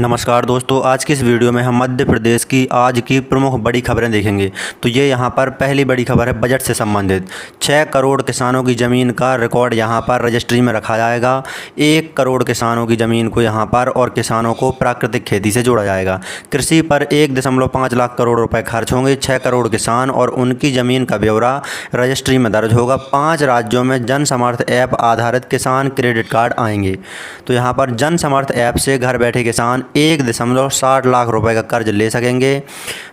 नमस्कार दोस्तों, आज की इस वीडियो में हम मध्य प्रदेश की आज की प्रमुख बड़ी खबरें देखेंगे। तो ये यहाँ पर पहली बड़ी खबर है बजट से संबंधित। 6 करोड़ किसानों की ज़मीन का रिकॉर्ड यहाँ पर रजिस्ट्री में रखा जाएगा। 1 करोड़ किसानों की ज़मीन को यहाँ पर और किसानों को प्राकृतिक खेती से जोड़ा जाएगा। कृषि पर 1.5 लाख करोड़ रुपए खर्च होंगे। 6 करोड़ किसान और उनकी ज़मीन का ब्यौरा रजिस्ट्री में दर्ज होगा। 5 राज्यों में जन समर्थ ऐप आधारित किसान क्रेडिट कार्ड आएंगे। तो यहाँ पर जन समर्थ ऐप से घर बैठे किसान 1.60 लाख रुपए का कर्ज ले सकेंगे।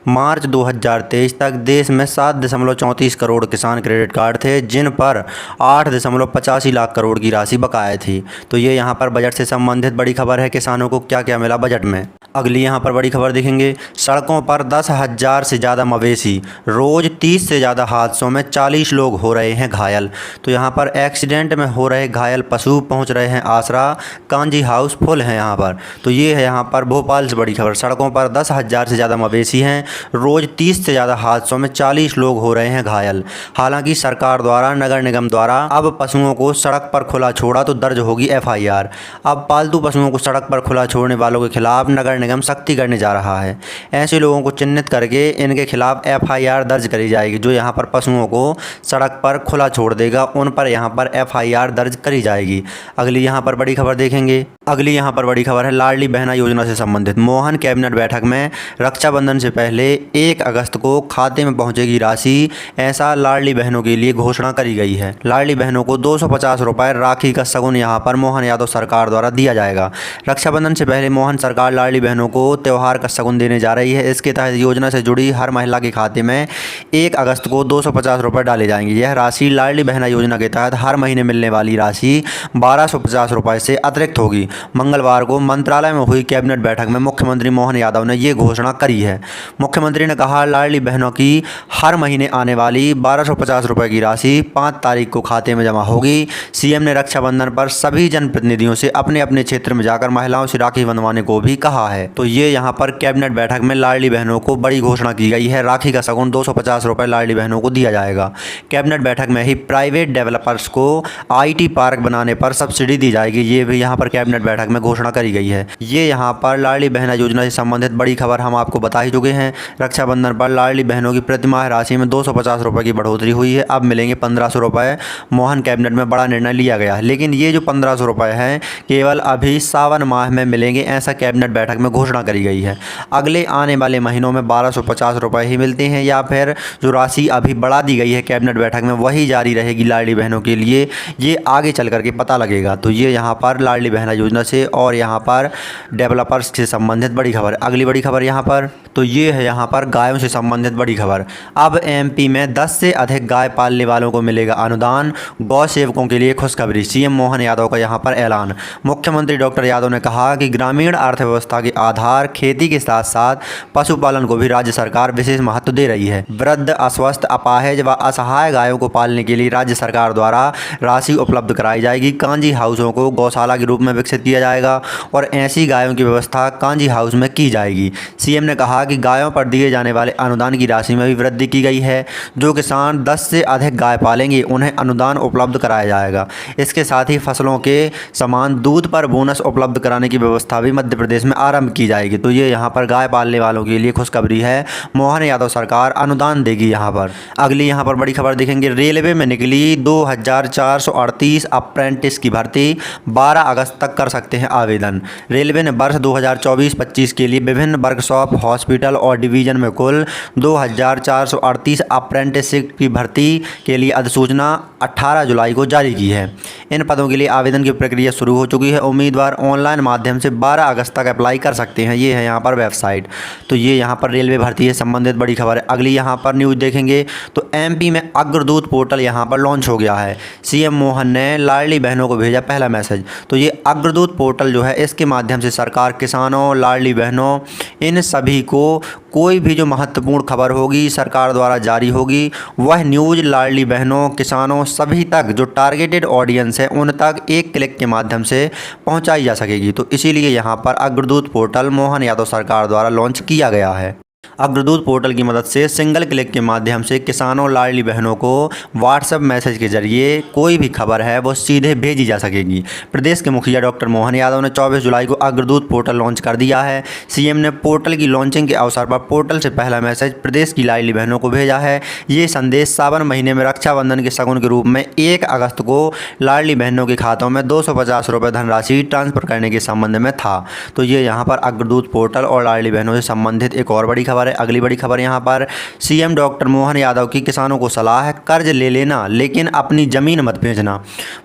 मार्च 2023 तक देश में 7.34 करोड़ किसान क्रेडिट कार्ड थे, जिन पर 8.85 लाख करोड़ की राशि बकाया थी। तो ये यहाँ पर बजट से संबंधित बड़ी खबर है। किसानों को क्या क्या मिला बजट में। अगली यहाँ पर बड़ी खबर देखेंगे। सड़कों पर 10,000 से ज़्यादा मवेशी, रोज़ 30 से ज़्यादा हादसों में 40 लोग हो रहे हैं घायल। तो यहाँ पर एक्सीडेंट में हो रहे घायल पशु पहुँच रहे हैं आसरा। कांजी हाउस फुल है यहाँ पर। तो ये है यहाँ पर भोपाल से बड़ी खबर। सड़कों पर 10,000 से ज़्यादा मवेशी हैं, रोज़ 30 से ज़्यादा हादसों में 40 लोग हो रहे हैं घायल। हालांकि सरकार द्वारा नगर निगम द्वारा अब पशुओं को सड़क पर खुला छोड़ा तो दर्ज होगी FIR। अब पालतू पशुओं को सड़क पर खुला छोड़ने वालों के खिलाफ नगर निगम सख्ती करने जा रहा है। ऐसे लोगों को चिन्हित करके इनके खिलाफ FIR दर्ज करी जाएगी। जो यहाँ पर पशुओं को सड़क पर खुला छोड़ देगा उन पर यहाँ पर FIR दर्ज करी जाएगी। अगली यहाँ पर बड़ी खबर देखेंगे। अगली यहाँ पर बड़ी खबर है लाडली बहना योजना से संबंधित। मोहन कैबिनेट बैठक में रक्षाबंधन से पहले 1 अगस्त को खाते में पहुंचेगी राशि, ऐसा लाडली बहनों के लिए घोषणा करी गई है। लाडली बहनों को 250 रुपये राखी का शगुन यहाँ पर मोहन यादव सरकार द्वारा दिया जाएगा। रक्षाबंधन से पहले मोहन सरकार लाडली बहनों को त्यौहार का शगुन देने जा रही है। इसके तहत योजना से जुड़ी हर महिला के खाते में 1 अगस्त को 250 रुपये डाले जाएंगे। यह राशि लाडली बहना योजना के तहत हर महीने मिलने वाली राशि 1250 रुपये से अतिरिक्त होगी। मंगलवार को मंत्रालय में हुई कैबिनेट बैठक में मुख्यमंत्री मोहन यादव ने ये घोषणा करी है। मुख्यमंत्री ने कहा लाडली बहनों की हर महीने आने वाली 1250 रुपये की राशि 5 तारीख को खाते में जमा होगी। सीएम ने रक्षाबंधन पर सभी जनप्रतिनिधियों से अपने अपने क्षेत्र में जाकर महिलाओं से राखी बंधवाने को भी कहा है। तो ये यहाँ पर कैबिनेट बैठक में लाडली बहनों को बड़ी घोषणा की गई है। राखी का शगुन 250 रुपये लाडली बहनों को दिया जाएगा। कैबिनेट बैठक में ही प्राइवेट डेवलपर्स को IT पार्क बनाने पर सब्सिडी दी जाएगी। ये भी यहाँ पर कैबिनेट बैठक में घोषणा करी गई है। ये यहाँ पर लाडली बहना योजना से संबंधित बड़ी खबर हम आपको बता ही चुके हैं। रक्षाबंधन पर लाडली बहनों की प्रतिमाह राशि में 250 रुपये की बढ़ोतरी हुई है। अब मिलेंगे 1500 रुपये। मोहन कैबिनेट में बड़ा निर्णय लिया गया है, लेकिन ये जो 1500 रुपये हैं केवल अभी सावन माह में मिलेंगे, ऐसा कैबिनेट बैठक में घोषणा करी गई है। अगले आने वाले महीनों में 1250 रुपये ही मिलते हैं या फिर जो राशि अभी बढ़ा दी गई है कैबिनेट बैठक में वही जारी रहेगी लाडली बहनों के लिए, ये आगे चल करके पता लगेगा। तो ये यहाँ पर लाडली बहना योजना से और यहाँ पर डेवलपर्स से संबंधित बड़ी खबर। अगली बड़ी खबर यहाँ पर तो ये है यहाँ पर गायों से संबंधित बड़ी खबर। अब MP में 10 से अधिक गाय पालने वालों को मिलेगा अनुदान। गौ सेवकों के लिए खुशखबरी। CM मोहन यादव का यहाँ पर ऐलान। मुख्यमंत्री डॉक्टर यादव ने कहा कि ग्रामीण अर्थव्यवस्था के आधार खेती के साथ साथ पशुपालन को भी राज्य सरकार विशेष महत्व दे रही है। वृद्ध, अस्वस्थ, अपाहिज व असहाय गायों को पालने के लिए राज्य सरकार द्वारा राशि उपलब्ध कराई जाएगी। कांजी हाउसों को गौशाला के रूप में विकसित किया जाएगा और ऐसी गायों की व्यवस्था कांजी हाउस में की जाएगी। CM ने कहा कि गायों पर दिए जाने वाले अनुदान की राशि में भी वृद्धि की गई है। जो किसान 10 से अधिक गाय पालेंगे उन्हें अनुदान उपलब्ध कराया जाएगा। इसके साथ ही फसलों के समान दूध पर बोनस उपलब्ध कराने की व्यवस्था भी मध्य प्रदेश में आरंभ की जाएगी। तो ये यहाँ पर गाय पालने वालों के लिए खुशखबरी है। मोहन यादव सरकार अनुदान देगी यहाँ पर। अगली यहाँ पर बड़ी खबर देखेंगे। रेलवे में निकली 2438 अप्रेंटिस की भर्ती, 12 अगस्त तक कर सकते हैं आवेदन। रेलवे ने वर्ष 2024-25 के लिए विभिन्न वर्कशॉप, हॉस्पिटल और डिवीजन में कुल 2438 अप्रेंटिसशिप की भर्ती के लिए अधिसूचना 18 जुलाई को जारी की है। इन पदों के लिए आवेदन की प्रक्रिया शुरू हो चुकी है। उम्मीदवार ऑनलाइन माध्यम से 12 अगस्त तक अप्लाई कर सकते हैं। ये है यहाँ पर वेबसाइट। तो ये यहाँ पर रेलवे भर्ती से संबंधित बड़ी खबर है। अगली यहाँ पर न्यूज़ देखेंगे तो MP में अग्रदूत पोर्टल यहाँ पर लॉन्च हो गया है। CM मोहन ने लाडली बहनों को भेजा पहला मैसेज। तो ये अग्रदूत पोर्टल जो है इसके माध्यम से सरकार किसानों, लाडली बहनों, इन सभी को कोई भी जो महत्वपूर्ण खबर होगी सरकार द्वारा जारी होगी वह न्यूज़ लाडली बहनों, किसानों सभी तक जो टारगेटेड ऑडियंस है उन तक एक क्लिक के माध्यम से पहुंचाई जा सकेगी। तो इसीलिए यहाँ पर अग्रदूत पोर्टल मोहन यादव सरकार द्वारा लॉन्च किया गया है। अग्रदूत पोर्टल की मदद से सिंगल क्लिक के माध्यम से किसानों लाडली बहनों को व्हाट्सएप मैसेज के जरिए कोई भी खबर है वो सीधे भेजी जा सकेगी। प्रदेश के मुखिया डॉक्टर मोहन यादव ने 24 जुलाई को अग्रदूत पोर्टल लॉन्च कर दिया है। सीएम ने पोर्टल की लॉन्चिंग के अवसर पर पोर्टल से पहला मैसेज प्रदेश की लाडली बहनों को भेजा है। ये संदेश सावन महीने में रक्षाबंधन के शगुन के रूप में 1 अगस्त को लाडली बहनों के खातों में 250 रुपये धनराशि ट्रांसफर करने के संबंध में था। तो ये यहाँ पर अग्रदूत पोर्टल और लाडली बहनों से संबंधित एक और बड़ी खबर है। अगली बड़ी खबर यहाँ पर सीएम डॉक्टर मोहन यादव की किसानों को सलाह है, कर्ज ले लेना लेकिन अपनी जमीन मत बेचना।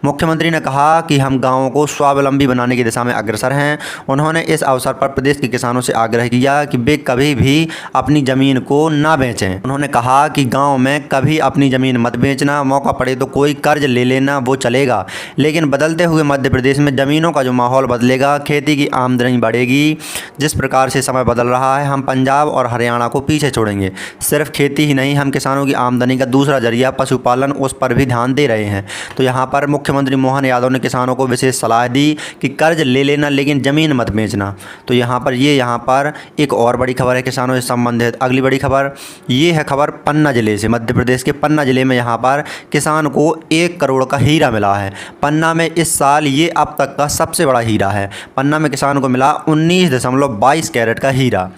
मुख्यमंत्री ने कहा कि हम गांवों को स्वावलंबी बनाने की दिशा में अग्रसर हैं। उन्होंने इस अवसर पर प्रदेश के किसानों से आग्रह किया कि वे कभी भी अपनी जमीन को ना बेचें। उन्होंने कहा कि गाँव में कभी अपनी जमीन मत बेचना, मौका पड़े तो कोई कर्ज ले लेना वो चलेगा, लेकिन बदलते हुए मध्य प्रदेश में ज़मीनों का जो माहौल बदलेगा, खेती की आमदनी बढ़ेगी। जिस प्रकार से समय बदल रहा है, हम पंजाब और हरियाणा को पीछे छोड़ेंगे। सिर्फ खेती ही नहीं, हम किसानों की आमदनी का दूसरा जरिया पशुपालन, उस पर भी ध्यान दे रहे हैं। तो यहाँ पर मुख्यमंत्री मोहन यादव ने किसानों को विशेष सलाह दी कि कर्ज ले लेना लेकिन ज़मीन मत बेचना। तो यहाँ पर एक और बड़ी खबर है किसानों से संबंधित। अगली बड़ी खबर ये है, खबर पन्ना जिले से। मध्य प्रदेश के पन्ना जिले में यहाँ पर किसान को 1 करोड़ का हीरा मिला है। पन्ना में इस साल ये अब तक का सबसे बड़ा हीरा है। पन्ना में किसान को मिला 19.22 कैरेट का हीरा।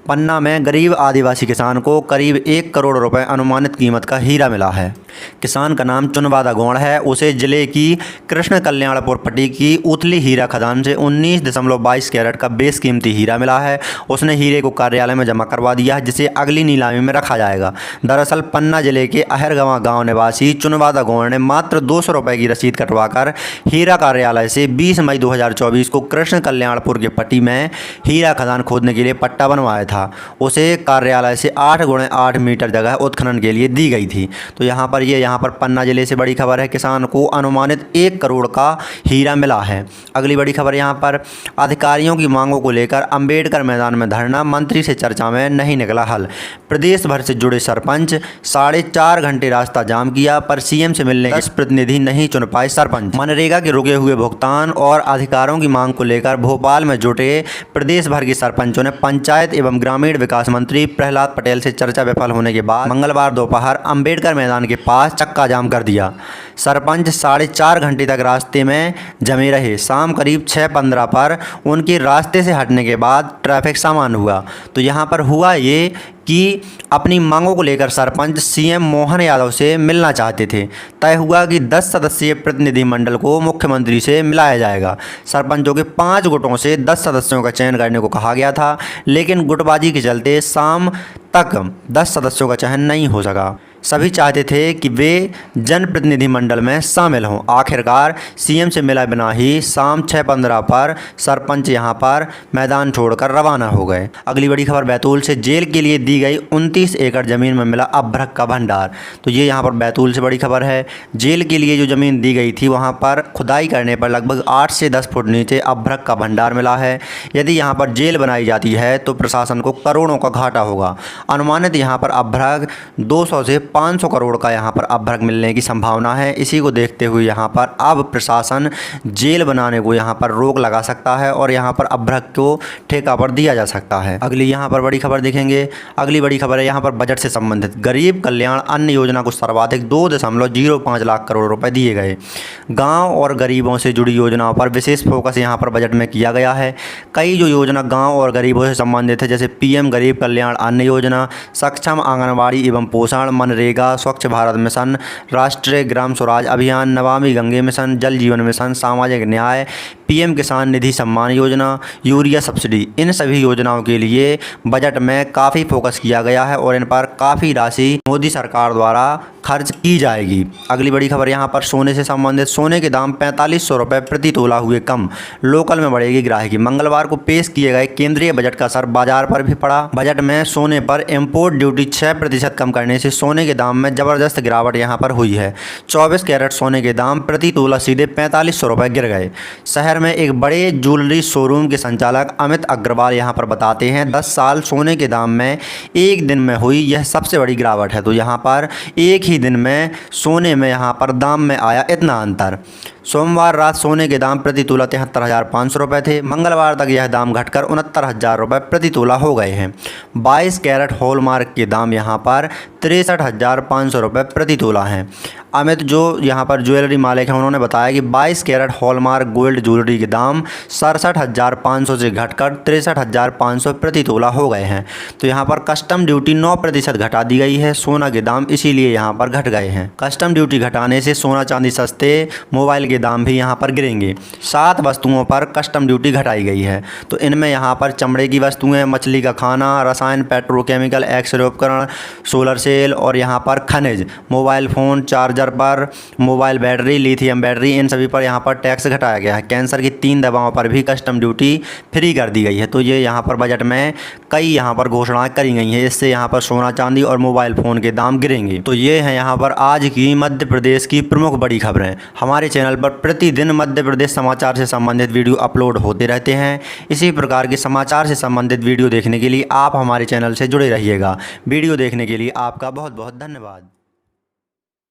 पन्ना में गरीब आदिवासी किसान को करीब 1 करोड़ रुपए अनुमानित कीमत का हीरा मिला है। किसान का नाम चुनवादा गौड़ है। उसे जिले की कृष्ण कल्याणपुर पट्टी की उथली हीरा खदान से 19.22 कैरेट का बेस कीमती हीरा मिला है। उसने हीरे को कार्यालय में जमा करवा दिया है, जिसे अगली नीलामी में रखा जाएगा। दरअसल पन्ना जिले के अहरगवां गांव निवासी चुनवादा गौड़ ने मात्र 200 रुपये की रसीद कटवाकर हीरा कार्यालय से 20 मई 2024 को कृष्ण कल्याणपुर के पट्टी में हीरा खदान खोदने के लिए पट्टा बनवाया था। उसे कार्यालय से 8x8 मीटर जगह उत्खनन के लिए दी गई थी। तो यहाँ पर पन्ना जिले से बड़ी खबर है, किसान को अनुमानित 1 करोड़ का हीरा मिला है। अगली बड़ी खबर यहाँ पर अधिकारियों की मांगों को लेकर अंबेडकर मैदान में धरना, मंत्री से चर्चा में नहीं निकला हल। प्रदेश भर से जुड़े सरपंच 4.5 घंटे रास्ता जाम किया, पर सीएम से मिलने 10 प्रतिनिधि नहीं चुन पाए सरपंच। मनरेगा के रुके हुए भुगतान और अधिकारों की मांग को लेकर भोपाल में जुटे प्रदेश भर के सरपंचों ने पंचायत एवं ग्रामीण विकास मंत्री प्रहलाद पटेल से चर्चा विफल होने के बाद मंगलवार दोपहर अंबेडकर मैदान के पास चक्का जाम कर दिया। सरपंच 4.5 घंटे तक रास्ते में जमे रहे। शाम करीब 6:15 पर उनके रास्ते से हटने के बाद ट्रैफिक सामान्य हुआ। तो यहाँ पर हुआ ये कि अपनी मांगों को लेकर सरपंच सीएम मोहन यादव से मिलना चाहते थे। तय हुआ कि 10 सदस्यीय प्रतिनिधिमंडल को मुख्यमंत्री से मिलाया जाएगा। सरपंचों के 5 गुटों से 10 सदस्यों का चयन करने को कहा गया था, लेकिन गुटबाजी के चलते शाम तक 10 सदस्यों का चयन नहीं हो सका। सभी चाहते थे कि वे जनप्रतिनिधिमंडल में शामिल हों। आखिरकार सीएम से मिला बिना ही शाम 6:15 पर सरपंच यहां पर मैदान छोड़कर रवाना हो गए। अगली बड़ी खबर बैतूल से, जेल के लिए दी गई 29 एकड़ जमीन में मिला अभ्रक का भंडार। तो ये यहां पर बैतूल से बड़ी खबर है। जेल के लिए जो ज़मीन दी गई थी वहां पर खुदाई करने पर लगभग 8 से 10 फुट नीचे अभ्रक का भंडार मिला है। यदि यहां पर जेल बनाई जाती है तो प्रशासन को करोड़ों का घाटा होगा। अनुमानित यहाँ पर अभ्रक 200 से 500 करोड़ का यहाँ पर अभ्रक मिलने की संभावना है। इसी को देखते हुए यहाँ पर अब प्रशासन जेल बनाने को यहाँ पर रोक लगा सकता है और यहाँ पर अभ्रक को ठेका पर दिया जा सकता है। अगली यहाँ पर बड़ी खबर देखेंगे। अगली बड़ी खबर है यहाँ पर बजट से संबंधित। गरीब कल्याण अन्न योजना को सर्वाधिक 2.05 लाख करोड़ रुपए दिए गए। गाँव और गरीबों से जुड़ी योजनाओं पर विशेष फोकस यहाँ पर बजट में किया गया है। कई जो योजना गाँव और गरीबों से संबंधित है, जैसे PM गरीब कल्याण अन्न योजना, सक्षम आंगनबाड़ी एवं पोषण, मनरेगा, स्वच्छ भारत मिशन, राष्ट्रीय ग्राम स्वराज अभियान, नमामि गंगे मिशन, जल जीवन मिशन, सामाजिक न्याय, PM किसान निधि सम्मान योजना, यूरिया सब्सिडी, इन सभी योजनाओं के लिए बजट में काफ़ी फोकस किया गया है और इन पर काफ़ी राशि मोदी सरकार द्वारा खर्च की जाएगी। अगली बड़ी खबर यहाँ पर सोने से संबंधित। सोने के दाम 4500 रुपये प्रति तोला हुए कम, लोकल में बढ़ेगी ग्राहकी। मंगलवार को पेश किए गए केंद्रीय बजट का असर बाजार पर भी पड़ा। बजट में सोने पर इम्पोर्ट ड्यूटी 6% कम करने से सोने के दाम में जबरदस्त गिरावट यहाँ पर हुई है। 24 कैरेट सोने के दाम प्रति तोला सीधे 4500 रुपये गिर गए। शहर में एक बड़े ज्वेलरी शोरूम के संचालक अमित अग्रवाल यहाँ पर बताते हैं 10 साल सोने के दाम में एक दिन में हुई यह सबसे बड़ी गिरावट है। तो यहाँ पर एक ही दिन में सोने में यहाँ पर दाम में आया इतना अंतर। सोमवार रात सोने के दाम प्रति तोला 73,500 रुपये थे। मंगलवार तक यह दाम घटकर 69,000 रुपये प्रति तोला हो गए हैं। 22 कैरेट हॉलमार्क के दाम यहाँ पर 63,500 रुपये प्रति तोला हैं। अमित जो यहाँ पर ज्वेलरी मालिक हैं उन्होंने बताया कि 22 कैरेट हॉलमार्क गोल्ड ज्वेलरी के दाम 67,500 से घटकर 63,500 प्रति तोला हो गए हैं। तो यहाँ पर कस्टम ड्यूटी 9% घटा दी गई है। सोना के दाम इसीलिए यहाँ पर घट गए हैं। कस्टम ड्यूटी घटाने से सोना चांदी सस्ते, मोबाइल के दाम भी यहाँ पर गिरेंगे। 7 वस्तुओं पर कस्टम ड्यूटी घटाई गई है। तो इनमें यहाँ पर चमड़े की वस्तुएं, मछली का खाना, रसायन, पेट्रोकेमिकल, एक्सरे उपकरण, सोलर सेल और यहाँ पर खनिज, मोबाइल फ़ोन, चार्जर पर, मोबाइल बैटरी, लिथियम बैटरी, इन सभी पर यहाँ पर टैक्स घटाया गया है। कैंसर की 3 दवाओं पर भी कस्टम ड्यूटी फ्री कर दी गई है। तो ये यहाँ पर बजट में कई यहाँ पर घोषणाएं करी गई हैं। इससे यहाँ पर सोना चांदी और मोबाइल फ़ोन के दाम गिरेंगे। तो ये है यहाँ पर आज की मध्य प्रदेश की प्रमुख बड़ी खबरें। हमारे चैनल पर प्रतिदिन मध्य प्रदेश समाचार से संबंधित वीडियो अपलोड होते रहते हैं। इसी प्रकार के समाचार से संबंधित वीडियो देखने के लिए आप हमारे चैनल से जुड़े रहिएगा। वीडियो देखने के लिए आपका बहुत बहुत धन्यवाद।